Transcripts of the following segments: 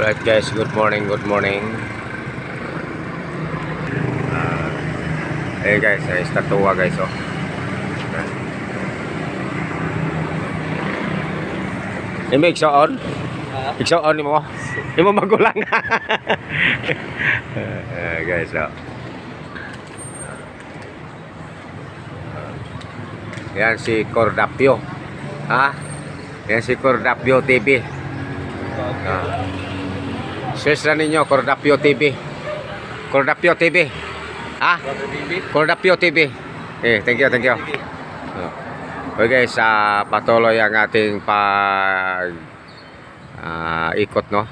Alright guys, good morning, good morning. Hey guys, ay estatuwa guys oh. Ini iksoon? Iksoon ni mo? Imo magulang. Guys oh. Yan si Cordapio. Ha? Yan si Cordapio TV. Search na ninyo Cordapio TV. Cordapio TV. Ha? Cordapio TV. Thank you, thank you. Okay guys, patuloy ang ating pag ikot no.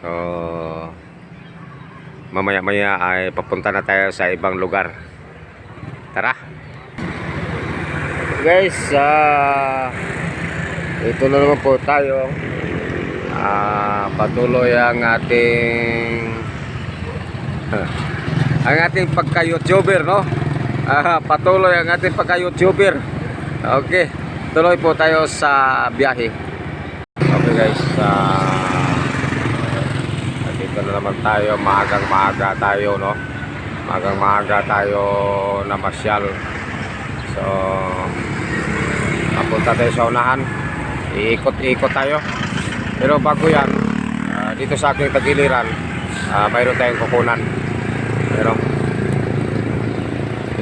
So mamaya-maya ay papunta na tayo sa ibang lugar. Tara. Guys, ito na naman po tayo. Patuloy ang ating pagka-YouTuber no. Patuloy ang ating pagka-YouTuber. Okay, tuloy po tayo sa biyahe. Okay guys, dito na naman tayo. Maagang-maaga tayo no. Maagang-maaga tayo na masyal. So papunta tayo sa unahan. Iikot-ikot tayo. Pero bago yan, dito sa aking tagiliran, mayroon tayong kukunan. Pero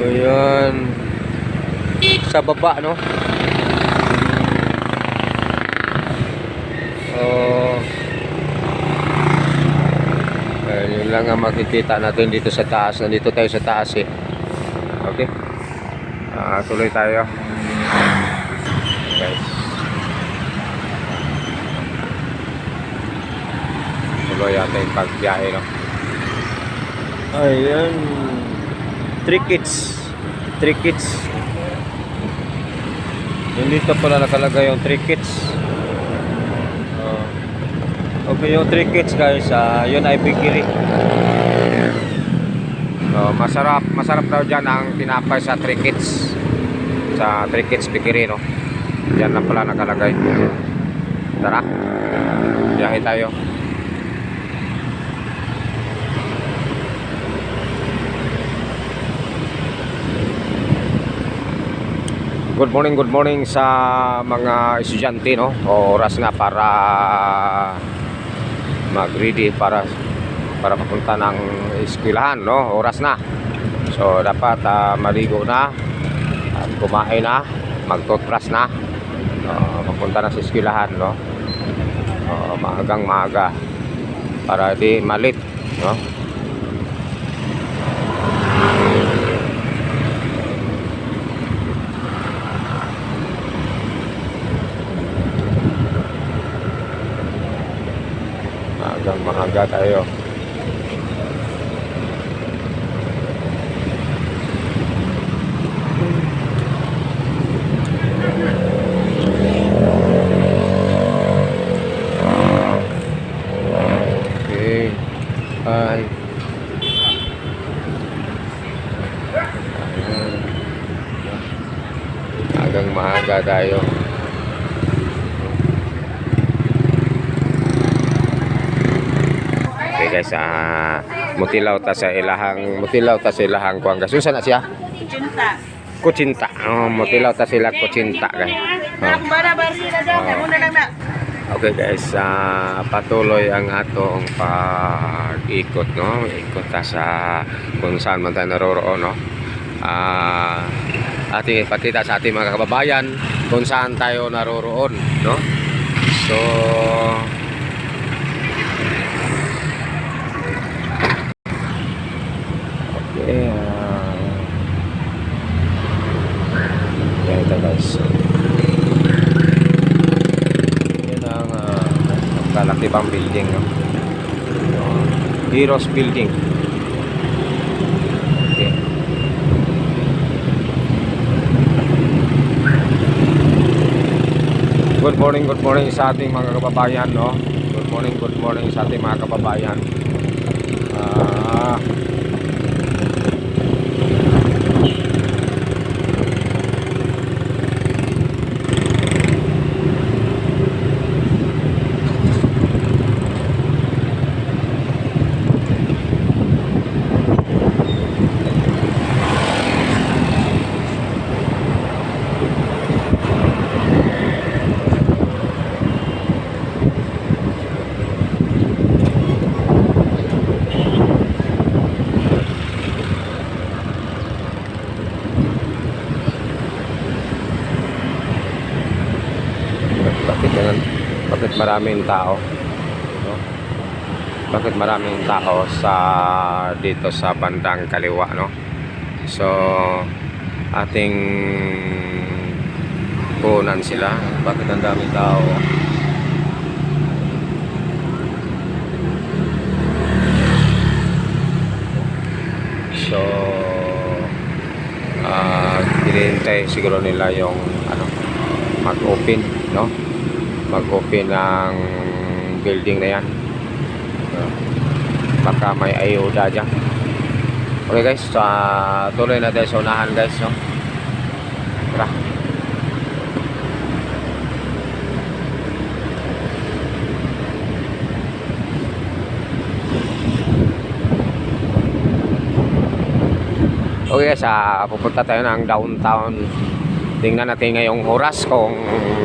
yun sa baba no. Yun lang ang makikita natin dito sa taas. Nandito tayo sa taas eh. Okay, tuloy tayo guys. Tuloy natin yung pagbiyahe no. Ayan, 3 kids. Dito pala nakalagay yung 3 kids. Okay, yung 3 kids guys, yun ay bikiri. Masarap daw dyan ang tinapay sa 3 kids. Sa 3 kids bikiri no. Yan na pala nakalagay. Tara, biyahe tayo. Good morning sa mga estudyante no. Oras na para mag-ready para papunta ng eskwelahan no. Oras na. So dapat maligo na at kumain na, mag-toothbrush na. Papunta na sa eskwelahan no. Maagang-maaga para di malit no. Maaga tayo. Okay. Bye. Maaga tayo. Okay guys, mutilaw ta sa ilahang kuang gas. Unsa na siya? Kucinta. Mutilaw ta sila kucinta guys. Okay guys, patuloy ang atong pag-ikot no. Ikot ta sa kung saan man tayo naroroon no. Ating ipakita sa ating mga kababayan kung saan tayo naroroon no. So ito guys, yan ang kalaki pang building no? Heroes Building. Okay. Good morning sa ating mga kababayan no? Good morning sa ating mga kababayan. maraming tao? No? Bakit maraming tao sa dito sa bandang kaliwa, no? So ating punan sila. Bakit ang daming tao? So hinihintay siguro nila yung ano, mag-open, no? Mag-open ng building na yan. So, baka may ayuda dyan. Okay guys, so, tuloy na tayo sa unahan guys, no? Tara. Okay guys, pupunta tayo ng downtown. Tingnan natin ngayong oras kung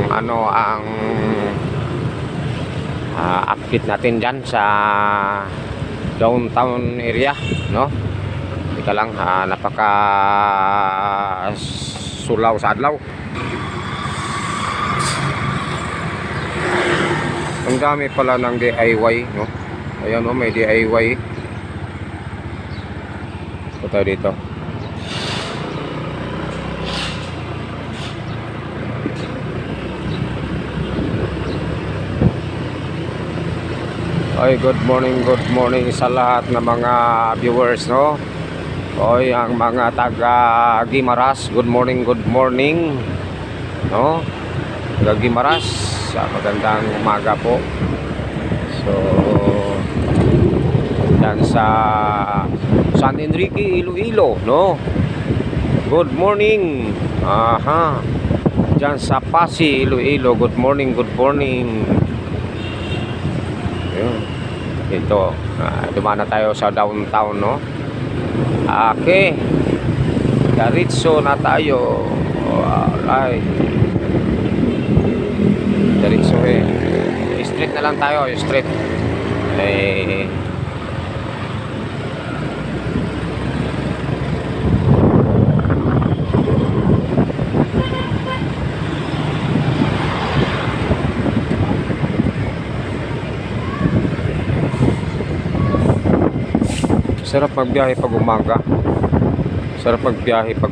ano ang update natin dyan sa downtown area, no? Ika lang, napaka sulaw sa adlaw. Ang dami pala ng DIY, no? Ayan, no, may DIY. Ito tayo dito. Oy, good morning sa lahat ng mga viewers, no? Oy, ang mga taga Guimaras, good morning, no? Taga Guimaras, magandang umaga po. So, yan sa San Enrique, Iloilo, no? Good morning. Aha. Diyan sa Pasig, Iloilo, good morning. Ito, dumaan na tayo sa downtown, no? Okay, diretso na tayo. Alright, diretso straight na lang tayo, straight. Sarap magbiyahe pag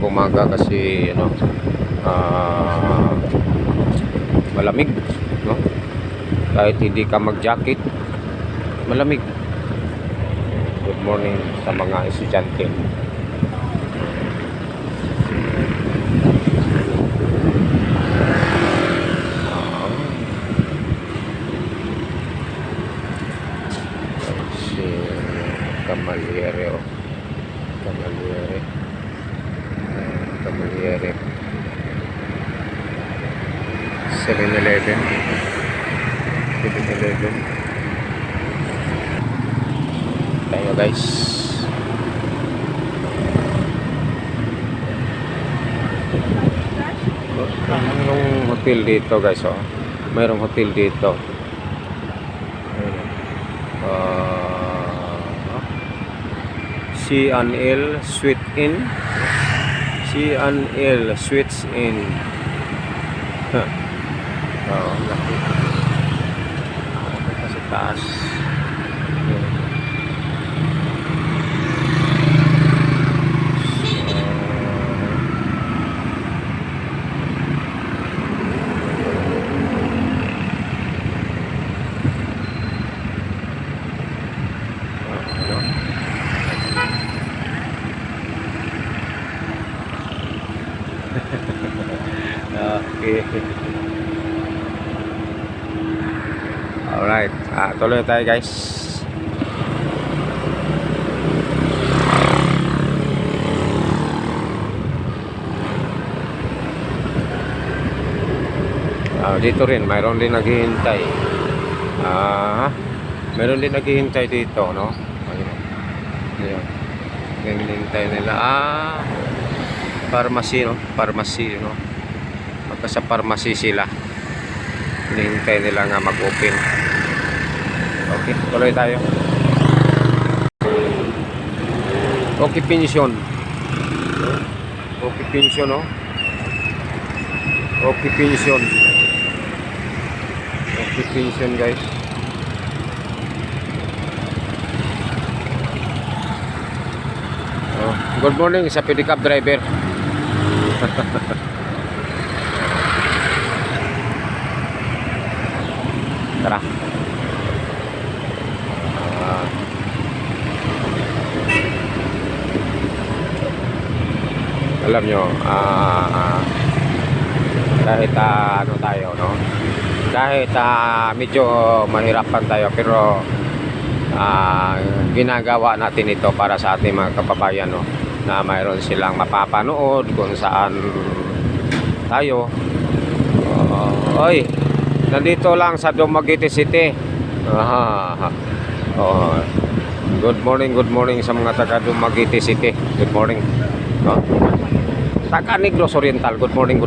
umaga. Kasi ano, malamig, no? Kahit hindi ka mag-jacket, malamig. Good morning sa mga estudyante. Camaliere 7-Eleven tayo guys. Mayroong hotel dito guys, oh. Mayroong hotel dito. C&L Suite Inn. C&L Suites Inn. Oh, laki. Sa taas. Okay. Alright, tuloy tayo guys. Dito rin, mayroon din naghihintay. Mayroon din naghihintay dito, no? Ayun. Hinihintay nila. Pharmacy, no? Pharmacy, no? Magka sa pharmacy sila. Hinihintay nila nga mag-open. Okay, tuloy tayo. Okay, pension. Okay, pension, no? Okay, pension. Okay, notification guys. Oh, good morning sa pedicab driver. Tara. Ah, alam nyo, kahit ano tayo, no? Kahit medyo mahirapan tayo, pero ginagawa natin ito para sa ating mga kababayan, no? Na mayroon silang mapapanood kung saan tayo. Oy, nandito lang sa Dumaguete City. Oh, good morning sa mga taga Dumaguete City. Good morning, no? Taga Negros Oriental, good morning,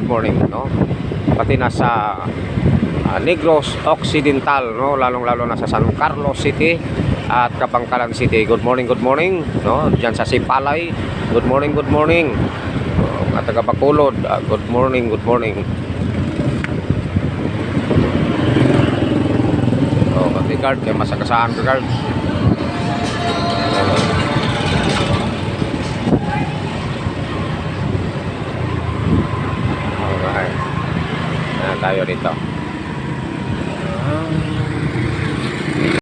no? Pati nasa Negros Occidental, no? Lalong-lalo na sa San Carlos City at Kabangkalan City. Good morning, no? Diyan sa Sipalay, good morning. Mga taga Bacolod, good morning. Oh, pati guard, kaya masagasaan ka guard. Alright. Tayo dito.